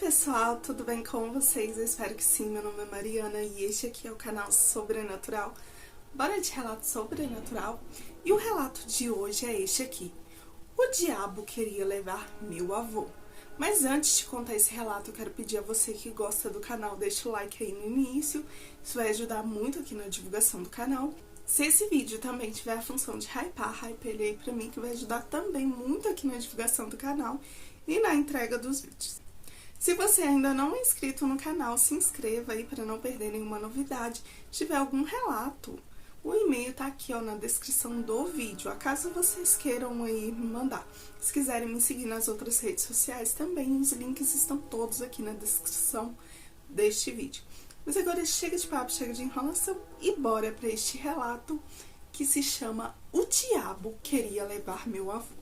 pessoal, tudo bem com vocês? Eu espero que sim. Meu nome é Mariana e este aqui é o canal Sobrenatural. Bora de relato sobrenatural? E o relato de hoje é este aqui. O diabo queria levar meu avô. Mas antes de contar esse relato, eu quero pedir a você que gosta do canal, deixa o like aí no início. Isso vai ajudar muito aqui na divulgação do canal. Se esse vídeo também tiver a função de hypar, hype ele aí pra mim, que vai ajudar também muito aqui na divulgação do canal e na entrega dos vídeos. Se você ainda não é inscrito no canal, se inscreva aí para não perder nenhuma novidade. Se tiver algum relato, o e-mail tá aqui ó, na descrição do vídeo, acaso vocês queiram aí me mandar. Se quiserem me seguir nas outras redes sociais também, os links estão todos aqui na descrição deste vídeo. Mas agora chega de papo, chega de enrolação e bora para este relato que se chama O Diabo Queria Levar Meu Avô.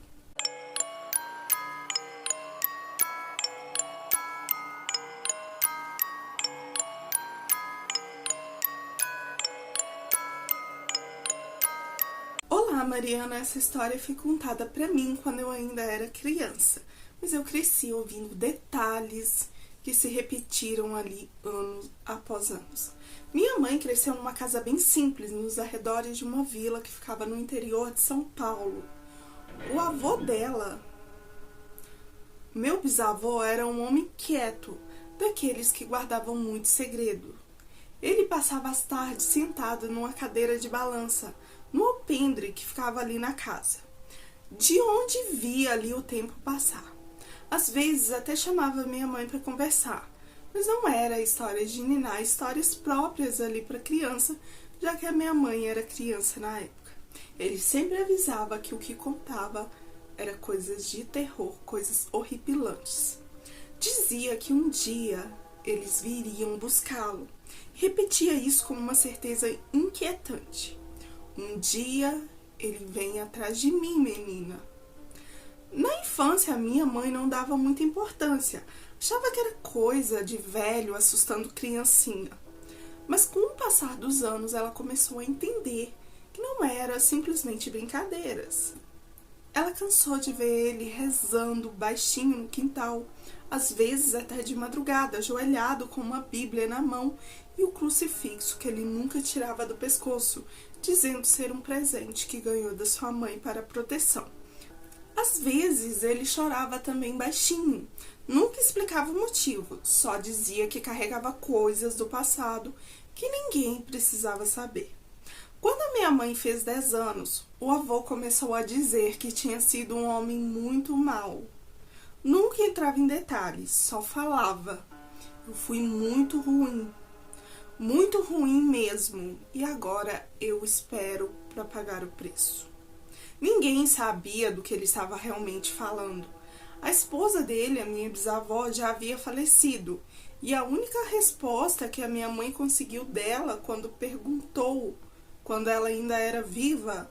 Olá, Mariana, essa história foi contada pra mim quando eu ainda era criança, mas eu cresci ouvindo detalhes que se repetiram ali anos após anos. Minha mãe cresceu numa casa bem simples, nos arredores de uma vila que ficava no interior de São Paulo. O avô dela, meu bisavô, era um homem quieto, daqueles que guardavam muito segredo. Ele passava as tardes sentado numa cadeira de balança, no alpendre que ficava ali na casa, de onde via ali o tempo passar. Às vezes até chamava minha mãe para conversar, mas não era história de niná, histórias próprias ali para criança, já que a minha mãe era criança na época. Ele sempre avisava que o que contava era coisas de terror, coisas horripilantes. Dizia que um dia eles viriam buscá-lo. Repetia isso com uma certeza inquietante. Um dia ele vem atrás de mim, menina. Na infância, a minha mãe não dava muita importância. Achava que era coisa de velho assustando criancinha. Mas com o passar dos anos, ela começou a entender que não era simplesmente brincadeiras. Ela cansou de ver ele rezando baixinho no quintal, às vezes até de madrugada, ajoelhado com uma Bíblia na mão e o crucifixo que ele nunca tirava do pescoço, dizendo ser um presente que ganhou da sua mãe para proteção. Às vezes ele chorava também baixinho, nunca explicava o motivo, só dizia que carregava coisas do passado que ninguém precisava saber. Quando a minha mãe fez 10 anos, o avô começou a dizer que tinha sido um homem muito mau. Nunca entrava em detalhes, só falava. Eu fui muito ruim mesmo, e agora eu espero para pagar o preço. Ninguém sabia do que ele estava realmente falando. A esposa dele, a minha bisavó, já havia falecido, e a única resposta que a minha mãe conseguiu dela quando perguntou, quando ela ainda era viva,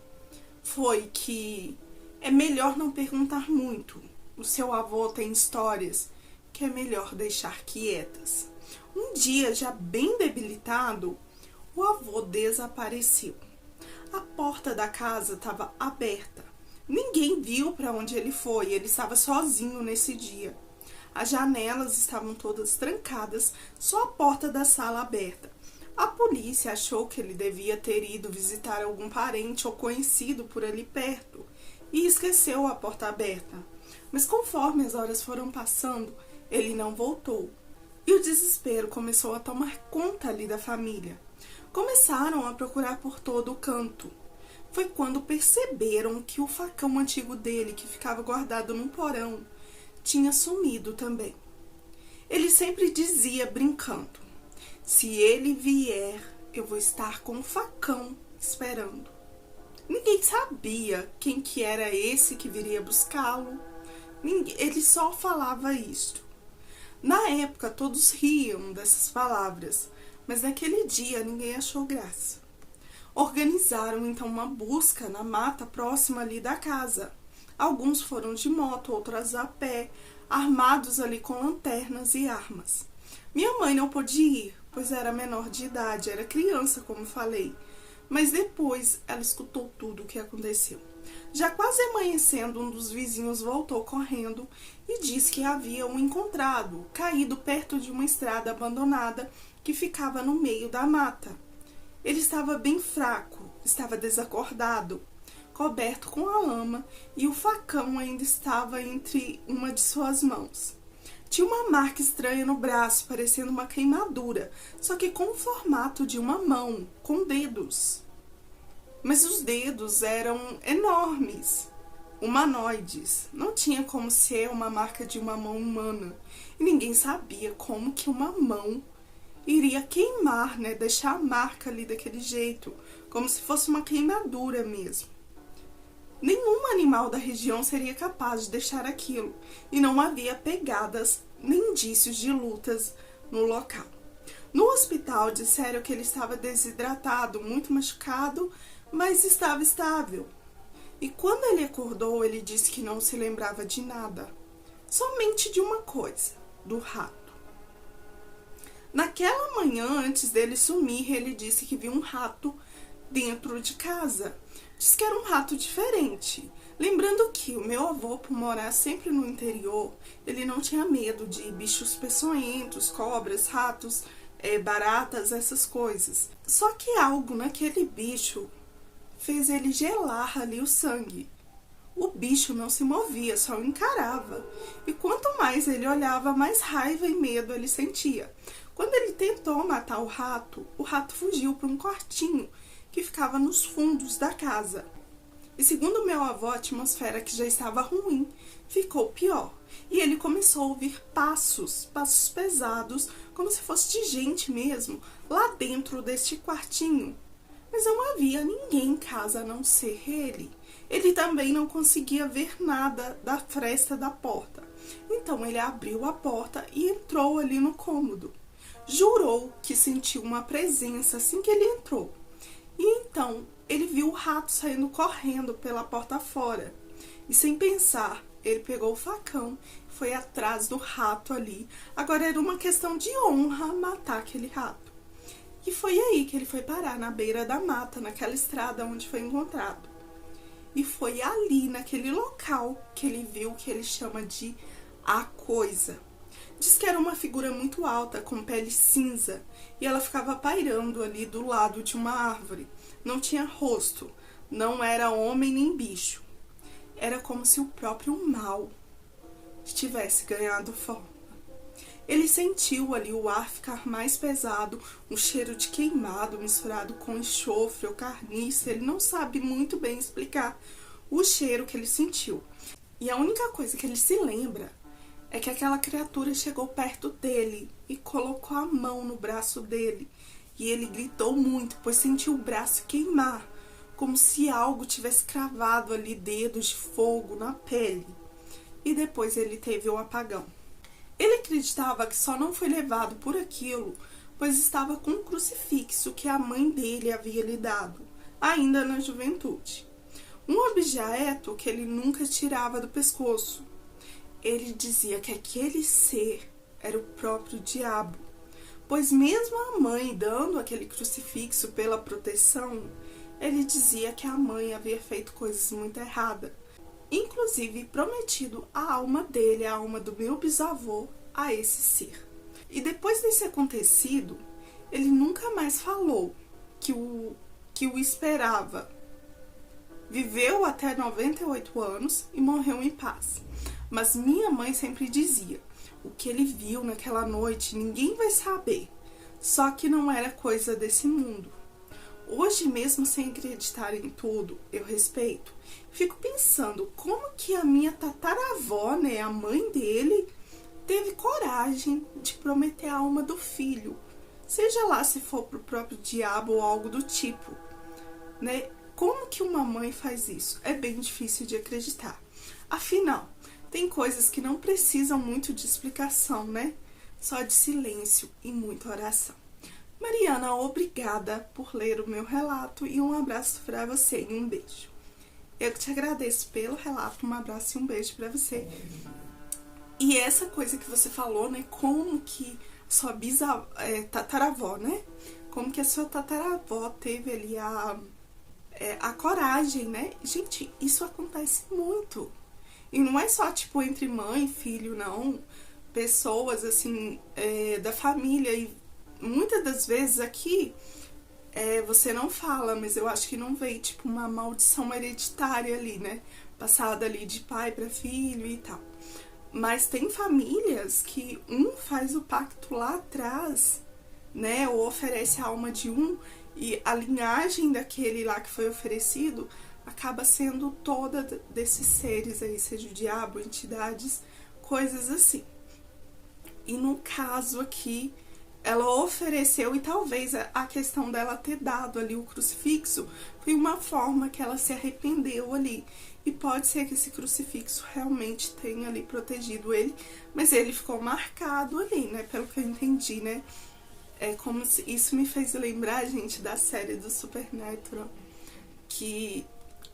foi que é melhor não perguntar muito. O seu avô tem histórias que é melhor deixar quietas. Um dia, já bem debilitado, o avô desapareceu. A porta da casa estava aberta. Ninguém viu para onde ele foi, ele estava sozinho nesse dia. As janelas estavam todas trancadas, só a porta da sala aberta. A polícia achou que ele devia ter ido visitar algum parente ou conhecido por ali perto e esqueceu a porta aberta. Mas conforme as horas foram passando, ele não voltou. E o desespero começou a tomar conta ali da família. Começaram a procurar por todo o canto. Foi quando perceberam que o facão antigo dele, que ficava guardado num porão, tinha sumido também. Ele sempre dizia, brincando: se ele vier, eu vou estar com o facão esperando. Ninguém sabia quem que era esse que viria buscá-lo. Ele só falava isto. Na época, todos riam dessas palavras, mas naquele dia ninguém achou graça. Organizaram então uma busca na mata próxima ali da casa. Alguns foram de moto, outros a pé, armados ali com lanternas e armas. Minha mãe não pôde ir, pois era menor de idade, era criança, como falei. mas depois ela escutou tudo o que aconteceu. Já quase amanhecendo, um dos vizinhos voltou correndo e disse que havia o encontrado, caído perto de uma estrada abandonada que ficava no meio da mata. Ele estava bem fraco, estava desacordado, coberto com a lama, e o facão ainda estava entre uma de suas mãos. Tinha uma marca estranha no braço, parecendo uma queimadura, só que com o formato de uma mão, com dedos. Mas os dedos eram enormes, humanoides. Não tinha como ser uma marca de uma mão humana. E ninguém sabia como que uma mão iria queimar, né? Deixar a marca ali daquele jeito, como se fosse uma queimadura mesmo. Nenhum animal da região seria capaz de deixar aquilo, e não havia pegadas nem indícios de lutas no local. No hospital disseram que ele estava desidratado, muito machucado, mas estava estável. E quando ele acordou, ele disse que não se lembrava de nada, somente de uma coisa, do rato. Naquela manhã, antes dele sumir, ele disse que viu um rato dentro de casa. Diz que era um rato diferente. Lembrando que o meu avô, por morar sempre no interior, ele não tinha medo de bichos peçonhentos, cobras, ratos, baratas, essas coisas. Só que algo naquele bicho fez ele gelar ali o sangue. O bicho não se movia, só o encarava. E quanto mais ele olhava, mais raiva e medo ele sentia. Quando ele tentou matar o rato fugiu para um quartinho que ficava nos fundos da casa. E segundo meu avô, a atmosfera que já estava ruim ficou pior. E ele começou a ouvir passos pesados, como se fosse de gente mesmo, lá dentro deste quartinho. Mas não havia ninguém em casa a não ser ele. Ele também não conseguia ver nada da fresta da porta. Então ele abriu a porta e entrou ali no cômodo. Jurou que sentiu uma presença assim que ele entrou. E então ele viu o rato saindo correndo pela porta fora. E sem pensar, ele pegou o facão e foi atrás do rato ali. Agora era uma questão de honra matar aquele rato. E foi aí que ele foi parar, na beira da mata, naquela estrada onde foi encontrado. E foi ali, naquele local, que ele viu o que ele chama de a coisa. Diz que era uma figura muito alta, com pele cinza, e ela ficava pairando ali do lado de uma árvore. Não tinha rosto, não era homem nem bicho. Era como se o próprio mal tivesse ganhado forma. Ele sentiu ali o ar ficar mais pesado, um cheiro de queimado misturado com enxofre ou carniça. Ele não sabe muito bem explicar o cheiro que ele sentiu. E a única coisa que ele se lembra é que aquela criatura chegou perto dele e colocou a mão no braço dele. E ele gritou muito, pois sentiu o braço queimar, como se algo tivesse cravado ali dedos de fogo na pele. E depois ele teve o apagão. Ele acreditava que só não foi levado por aquilo, pois estava com um crucifixo que a mãe dele havia lhe dado, ainda na juventude. Um objeto que ele nunca tirava do pescoço. Ele dizia que aquele ser era o próprio diabo, pois mesmo a mãe dando aquele crucifixo pela proteção, ele dizia que a mãe havia feito coisas muito erradas. Inclusive prometido a alma dele, a alma do meu bisavô, a esse ser. E depois desse acontecido, ele nunca mais falou que o esperava. Viveu até 98 anos e morreu em paz. Mas minha mãe sempre dizia, o que ele viu naquela noite ninguém vai saber, só que não era coisa desse mundo. Hoje, mesmo sem acreditar em tudo, eu respeito. Fico pensando como que a minha tataravó, né, a mãe dele, teve coragem de prometer a alma do filho. Seja lá se for pro próprio diabo ou algo do tipo, né? Como que uma mãe faz isso? É bem difícil de acreditar. Afinal, tem coisas que não precisam muito de explicação, né? Só de silêncio e muita oração. Mariana, obrigada por ler o meu relato e um abraço para você e um beijo. Eu que te agradeço pelo relato, um abraço e um beijo para você. E essa coisa que você falou, né, como que sua tataravó, né, como que a sua tataravó teve ali a coragem, né? Gente, isso acontece muito. E não é só, tipo, entre mãe e filho, não. Pessoas, assim, da família. E muitas das vezes aqui, você não fala, mas eu acho que não veio, tipo, uma maldição hereditária ali, né? Passada ali de pai para filho e tal. Mas tem famílias que um faz o pacto lá atrás, né? Ou oferece a alma de um e a linhagem daquele lá que foi oferecido acaba sendo toda desses seres aí, seja o diabo, entidades, coisas assim. E no caso aqui, ela ofereceu, e talvez a questão dela ter dado ali o crucifixo foi uma forma que ela se arrependeu ali. E pode ser que esse crucifixo realmente tenha ali protegido ele, mas ele ficou marcado ali, né? Pelo que eu entendi, né? É como se isso me fez lembrar, gente, da série do Supernatural, que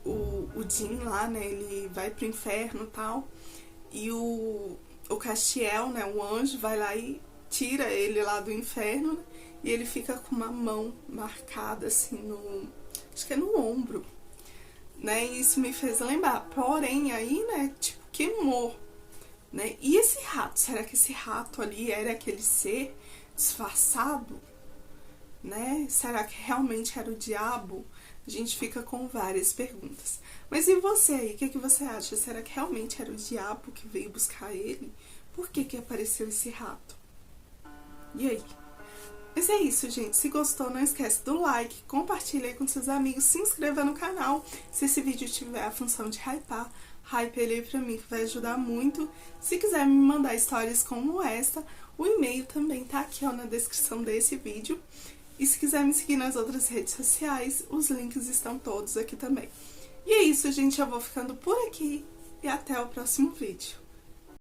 o Jim lá, né, ele vai pro inferno e tal, e o Castiel, né, o anjo, vai lá e tira ele lá do inferno, né, e ele fica com uma mão marcada, assim, acho que é no ombro, né, e isso me fez lembrar, porém, aí, né, tipo, queimou, né, e esse rato, será que esse rato ali era aquele ser disfarçado, né, será que realmente era o diabo? A gente fica com várias perguntas. Mas e você aí? O que você acha? Será que realmente era o diabo que veio buscar ele? Por que apareceu esse rato? E aí? Mas é isso, gente. Se gostou, não esquece do like, compartilha aí com seus amigos, se inscreva no canal. Se esse vídeo tiver a função de hypar, hype ele aí pra mim, que vai ajudar muito. Se quiser me mandar histórias como esta, o e-mail também tá aqui, ó, na descrição desse vídeo. E se quiser me seguir nas outras redes sociais, os links estão todos aqui também. E é isso, gente. Eu vou ficando por aqui e até o próximo vídeo.